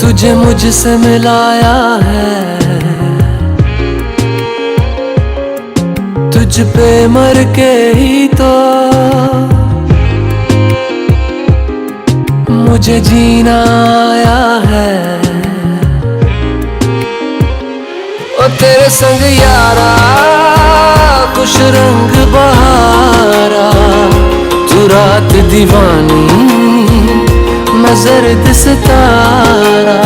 तुझे मुझसे मिलाया है, तुझ पे मर के ही तो मुझे जीना आया है। ओ तेरे संग यारा कुछ रंग बहारा, तू रात दीवानी मैं जर्द सितारा।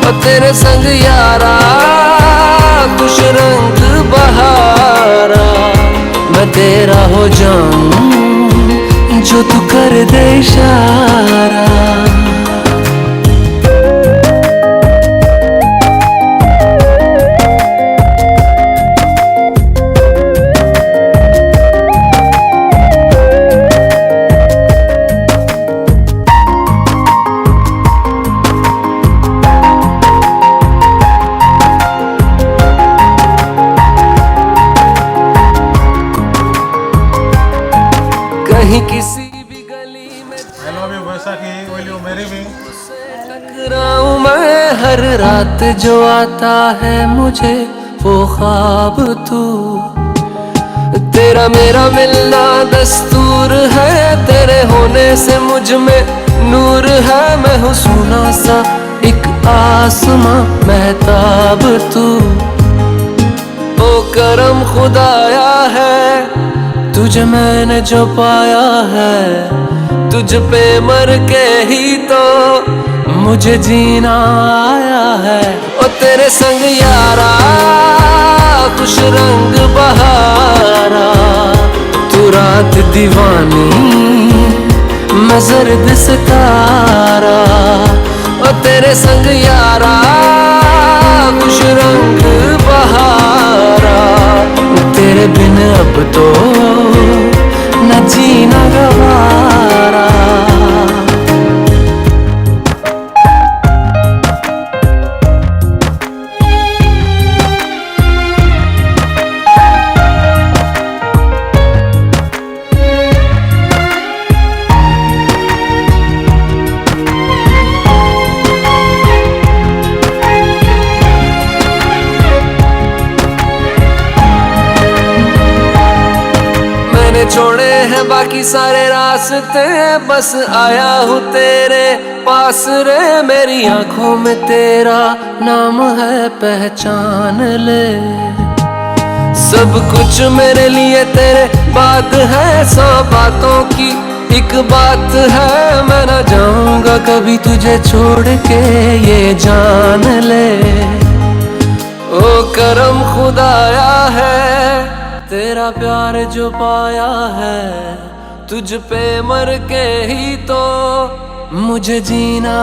ओ तेरे संग यारा कुछ रंग बहारा, मैं तेरा हो जाऊं जो तू कर दे इशारा। कहीं किसी भी गली में टकराऊं मैं, हर रात जो आता है मुझे वो ख्वाब तू। तेरा मेरा मिलना दस्तूर है, तेरे होने से मुझ में नूर है। मैं हूँ सोना सा एक आसमां महताब तू। ओ करम खुदाया है तुझे मैंने जो पाया है, तुझ पे मर के ही तो मुझे जीना आया है। ओ तेरे संग यारा कुछ रंग बहारा, तू रात दीवानी मैं जर्द सितारा। ओ तेरे संग यारा कुछ रंग बहारा, तेरे बिन अब तो न जीना गवारा। छोड़े हैं बाकी सारे रास्ते, बस आया हूँ तेरे पास रे। मेरी आंखों में तेरा नाम है पहचान ले, सब कुछ मेरे लिए तेरे बाद है। 100 बातों की एक बात है, मैं ना जाऊंगा कभी तुझे छोड़ के ये जान ले। ओ करम खुदाया है तेरा प्यार जो पाया है, तुझ पे मर के ही तो मुझे जीना